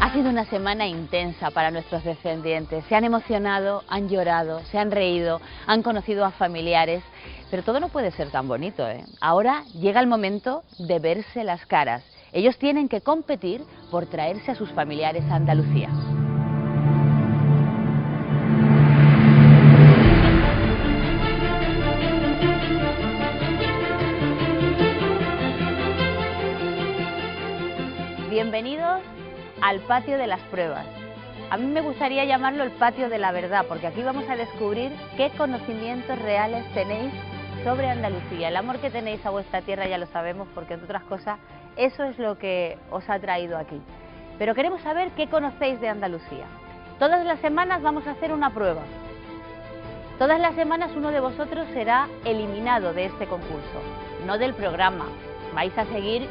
Ha sido una semana intensa para nuestros descendientes. Se han emocionado, han llorado, se han reído, han conocido a familiares. Pero todo no puede ser tan bonito, ¿eh? Ahora llega el momento de verse las caras. Ellos tienen que competir por traerse a sus familiares a Andalucía. Bienvenidos al patio de las pruebas. A mí me gustaría llamarlo el patio de la verdad, porque aquí vamos a descubrir qué conocimientos reales tenéis sobre Andalucía. El amor que tenéis a vuestra tierra ya lo sabemos, porque entre otras cosas eso es lo que os ha traído aquí. Pero queremos saber qué conocéis de Andalucía. Todas las semanas vamos a hacer una prueba. Todas las semanas uno de vosotros será eliminado de este concurso, no del programa. Vais a seguir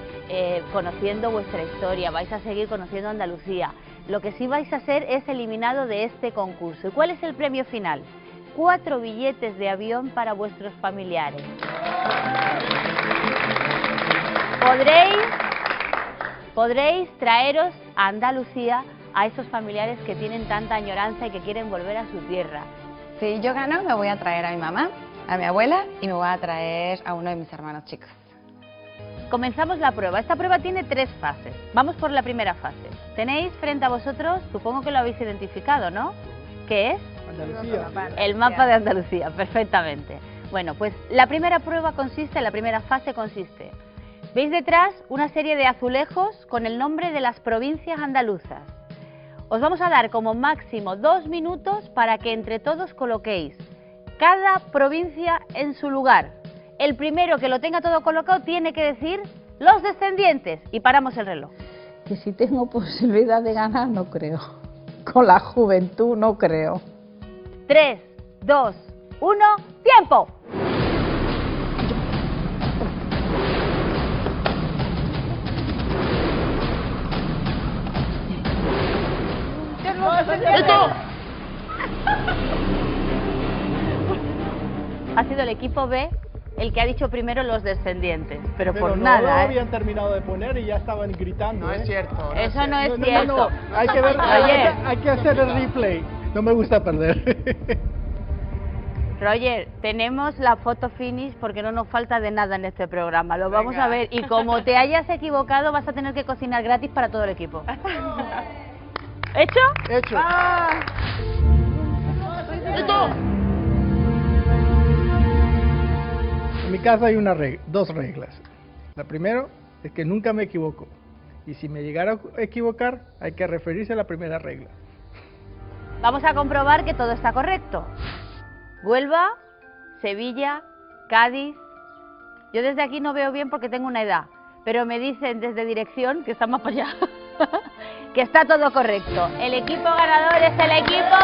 conociendo vuestra historia, vais a seguir conociendo Andalucía. Lo que sí vais a hacer es eliminado de este concurso. ¿Y cuál es el premio final? 4 billetes de avión para vuestros familiares. Podréis traeros a Andalucía a esos familiares que tienen tanta añoranza y que quieren volver a su tierra. Si yo gano, me voy a traer a mi mamá, a mi abuela y me voy a traer a uno de mis hermanos chicos. Comenzamos la prueba. Esta prueba tiene 3 fases. Vamos por la primera fase. Tenéis frente a vosotros, supongo que lo habéis identificado, ¿no? ¿Qué es? Andalucía. El mapa de Andalucía, perfectamente. Bueno, pues la primera fase consiste. ¿Veis detrás una serie de azulejos con el nombre de las provincias andaluzas? Os vamos a dar como máximo 2 minutos para que entre todos coloquéis cada provincia en su lugar. El primero que lo tenga todo colocado tiene que decir los descendientes y paramos el reloj. Que si tengo posibilidad de ganar, no creo. Con la juventud, no creo. 3, 2, 1, ¡tiempo! ¡Esto! Ha sido el equipo B el que ha dicho primero los descendientes, pero por no nada, lo ¿eh? habían terminado de poner y ya estaban gritando. No es cierto. Eso no es No, cierto. hay que ver, Roger, hay que hacer el replay. No me gusta perder. Roger, tenemos la foto finish porque no nos falta de nada en este programa. Lo vamos a ver y como te hayas equivocado vas a tener que cocinar gratis para todo el equipo. ¿Hecho? Hecho. ¡Esto! En mi casa hay dos reglas. La primera es que nunca me equivoco. Y si me llegara a equivocar, hay que referirse a la primera regla. Vamos a comprobar que todo está correcto. Huelva, Sevilla, Cádiz. Yo desde aquí no veo bien porque tengo una edad, pero me dicen desde dirección, que está más para allá, que está todo correcto. El equipo ganador es el equipo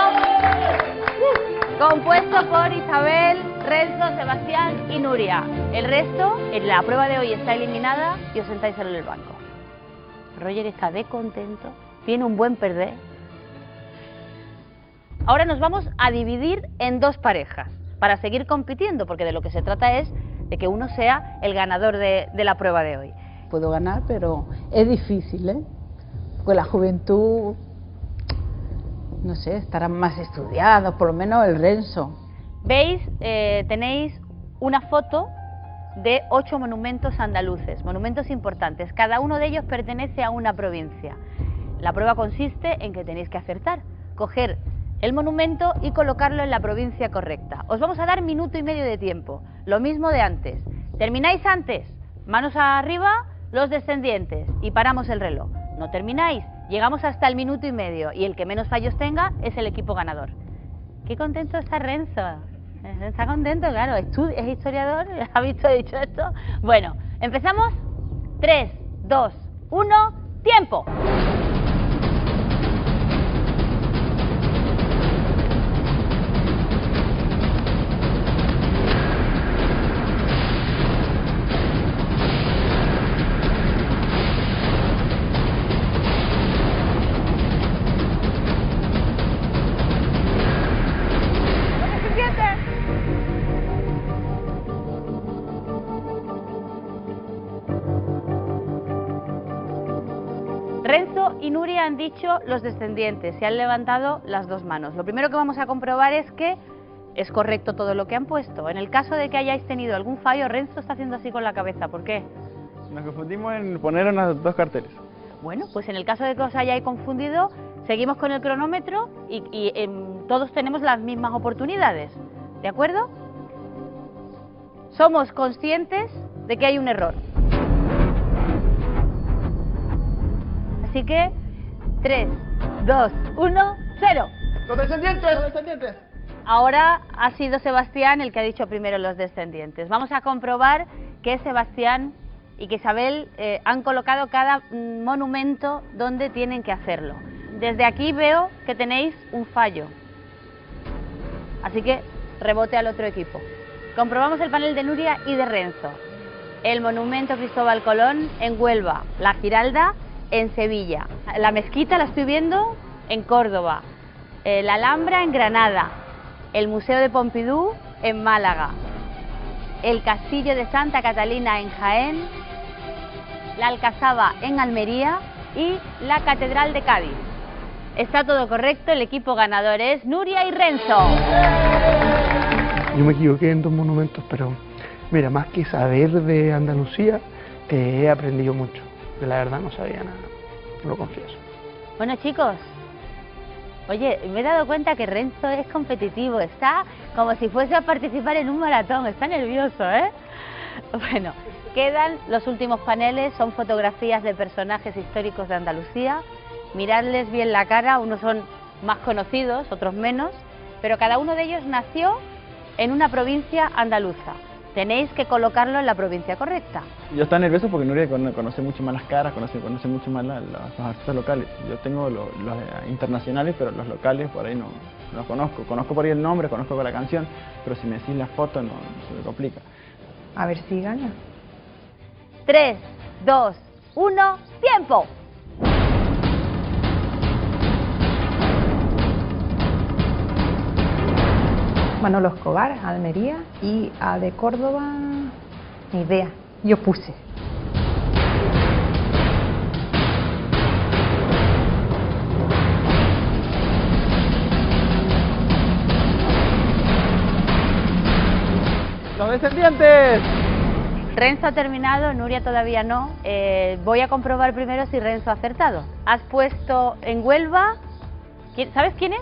compuesto por Isabel, Renzo, Sebastián y Nuria. El resto, en la prueba de hoy, está eliminada y os sentáis en el banco. Roger está de contento, tiene un buen perder. Ahora nos vamos a dividir en 2 parejas para seguir compitiendo, porque de lo que se trata es de que uno sea el ganador de la prueba de hoy. Puedo ganar, pero es difícil, ¿eh? Porque la juventud, no sé, estarán más estudiados, por lo menos el Renzo. ¿Veis? Tenéis una foto de 8 monumentos andaluces, monumentos importantes. Cada uno de ellos pertenece a una provincia. La prueba consiste en que tenéis que acertar, coger el monumento y colocarlo en la provincia correcta. Os vamos a dar 1,5 minutos de tiempo, lo mismo de antes. ¿Termináis antes? Manos arriba, los descendientes, y paramos el reloj. No termináis, llegamos hasta el 1,5 minutos y el que menos fallos tenga es el equipo ganador. Qué contento está Renzo. Está contento, claro, es historiador, ¿ha visto dicho esto? Bueno, empezamos. 3, 2, 1, ¡tiempo! Nuria han dicho los descendientes, se han levantado las dos manos. Lo primero que vamos a comprobar es que es correcto todo lo que han puesto. En el caso de que hayáis tenido algún fallo, Renzo está haciendo así con la cabeza. ¿Por qué? Nos confundimos en poner unos dos carteles. Bueno, pues en el caso de que os hayáis confundido, seguimos con el cronómetro y todos tenemos las mismas oportunidades. ¿De acuerdo? Somos conscientes de que hay un error. Así que 3, 2, 1, 0. ¡Los descendientes! ¡Los descendientes! Ahora ha sido Sebastián el que ha dicho primero los descendientes. Vamos a comprobar que Sebastián y que Isabel han colocado cada monumento donde tienen que hacerlo. Desde aquí veo que tenéis un fallo. Así que rebote al otro equipo. Comprobamos el panel de Nuria y de Renzo. El monumento Cristóbal Colón en Huelva, la Giralda en Sevilla, la mezquita la estoy viendo en Córdoba, la Alhambra en Granada, el Museo de Pompidou en Málaga, el Castillo de Santa Catalina en Jaén, la Alcazaba en Almería y la Catedral de Cádiz. Está todo correcto, el equipo ganador es Nuria y Renzo. Yo me equivoqué en dos monumentos, pero mira, más que saber de Andalucía, he aprendido mucho. De la verdad no sabía nada, lo confieso. Bueno, chicos, oye, me he dado cuenta que Renzo es competitivo, está como si fuese a participar en un maratón, está nervioso, ¿eh? Bueno, quedan los últimos paneles, son fotografías de personajes históricos de Andalucía. Miradles bien la cara, unos son más conocidos, otros menos, pero cada uno de ellos nació en una provincia andaluza. Tenéis que colocarlo en la provincia correcta. Yo estaba nervioso porque Nuria conoce mucho más las caras, conoce mucho más los artistas locales. Yo tengo los internacionales, pero los locales por ahí no los conozco. Conozco por ahí el nombre, conozco la canción, pero si me decís la foto no se me complica. A ver si gana. 3, 2, 1, ¡tiempo! Manolo Escobar, Almería, y a de Córdoba, ni idea, yo puse. ¡Los descendientes! Renzo ha terminado, Nuria todavía no. Voy a comprobar primero si Renzo ha acertado. Has puesto en Huelva... ¿Sabes quién es?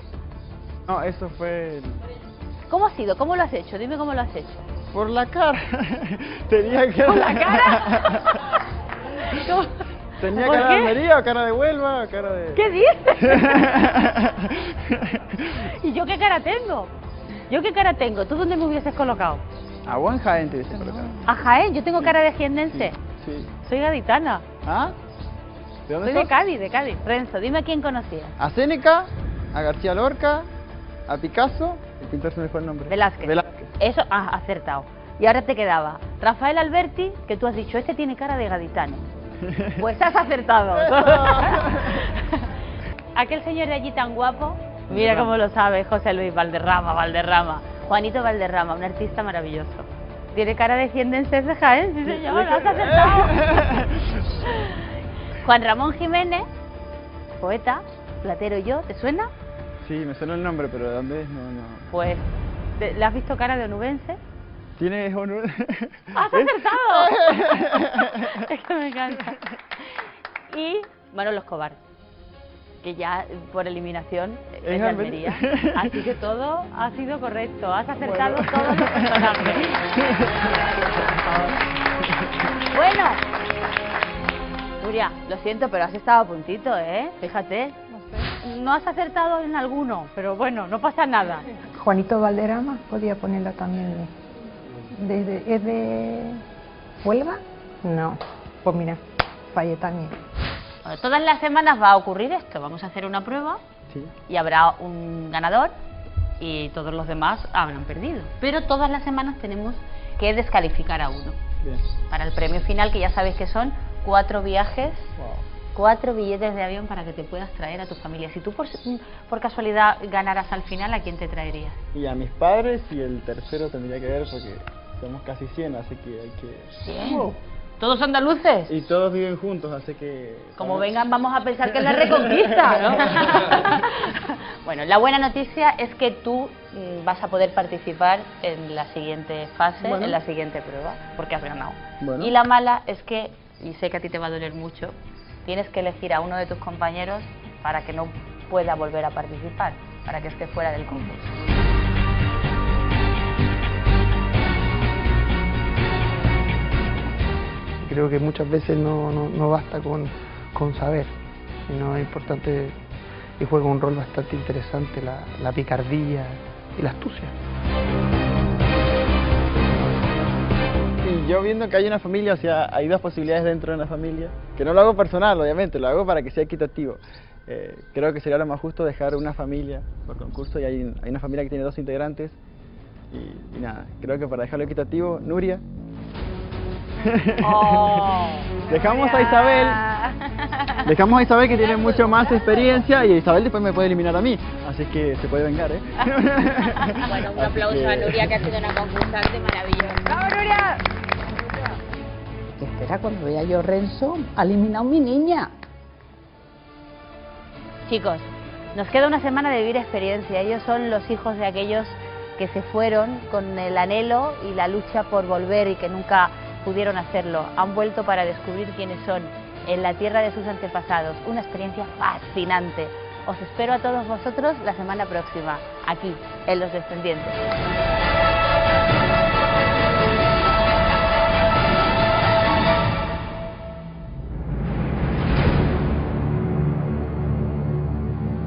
No, eso fue... ¿Cómo ha sido? ¿Cómo lo has hecho? Dime cómo lo has hecho. Por la cara. Tenía que... ¿Por la cara? ¿Cómo? ¿Tenía ¿Por cara qué? de Almería o cara de Huelva o cara de...? ¿Qué dices? ¿Y yo qué cara tengo? ¿Yo qué cara tengo? ¿Tú dónde me hubieses colocado? A buen Jaén te hubiese colocado. A Jaén, yo tengo cara de jiennense. Sí. Soy gaditana. ¿Ah? ¿De dónde Soy de sos? Cádiz, de Cádiz. Renzo, dime a quién conocías. A Séneca, a García Lorca, a Picasso, el pintor se me fue el nombre. Velázquez. Eso, has acertado. Y ahora te quedaba Rafael Alberti, que tú has dicho, este tiene cara de gaditano. Pues has acertado. Aquel señor de allí tan guapo, mira cómo lo sabe, José Luis Valderrama. Juanito Valderrama, un artista maravilloso. Tiene cara de jiennense de Jaén, sí señor, has acertado. Juan Ramón Jiménez, poeta, Platero y yo, ¿te suena? Sí, me suena el nombre, pero ¿de dónde es? No. Pues, ¿le has visto cara de onubense? ¿Tiene honor? ¡Has acertado! Es que me encanta. Y Manolo Escobar, que ya por eliminación es de Almería. Así que todo ha sido correcto. Has acertado todos los personajes. Bueno, Nuria, lo siento, pero has estado a puntito, ¿eh? Fíjate. No has acertado en alguno, pero bueno, no pasa nada. Juanito Valderrama, podía ponerla también. ¿Es de Huelva? No, pues mira, fallé también. Bueno, todas las semanas va a ocurrir esto. Vamos a hacer una prueba Sí. y habrá un ganador y todos los demás habrán perdido. Pero todas las semanas tenemos que descalificar a uno Bien. para el premio final, que ya sabéis que son 4 viajes, Wow. 4 billetes de avión para que te puedas traer a tu familia. Si tú por casualidad ganaras al final, ¿a quién te traerías? Y a mis padres, y el tercero tendría que ver porque somos casi 100, así que hay que... Bien. ¿Todos andaluces? Y todos viven juntos, así que... Como vengan, vamos a pensar que es la Reconquista, ¿no? Bueno, la buena noticia es que tú vas a poder participar en la siguiente fase, Bueno. en la siguiente prueba, porque has ganado. Bueno. Y la mala es que, y sé que a ti te va a doler mucho, tienes que elegir a uno de tus compañeros para que no pueda volver a participar, para que esté fuera del concurso. Creo que muchas veces no basta con saber, sino es importante y juega un rol bastante interesante la picardía y la astucia. Y yo viendo que hay una familia, o sea, hay dos posibilidades dentro de una familia, que no lo hago personal, obviamente, lo hago para que sea equitativo. Creo que sería lo más justo dejar una familia por concurso y hay una familia que tiene 2 integrantes y nada, creo que para dejarlo equitativo, Nuria. Dejamos a Isabel que tiene mucho más experiencia y Isabel después me puede eliminar a mí, así que se puede vengar, ¿eh? Bueno, un aplauso a Nuria, que ha sido una concursante maravillosa. ¡Vamos, Nuria! Espera, cuando vea yo Renzo, ha eliminado a mi niña. Chicos, nos queda una semana de vivir experiencia. Ellos son los hijos de aquellos que se fueron con el anhelo y la lucha por volver y que nunca pudieron hacerlo. Han vuelto para descubrir quiénes son en la tierra de sus antepasados. Una experiencia fascinante. Os espero a todos vosotros la semana próxima, aquí, en Los Descendientes.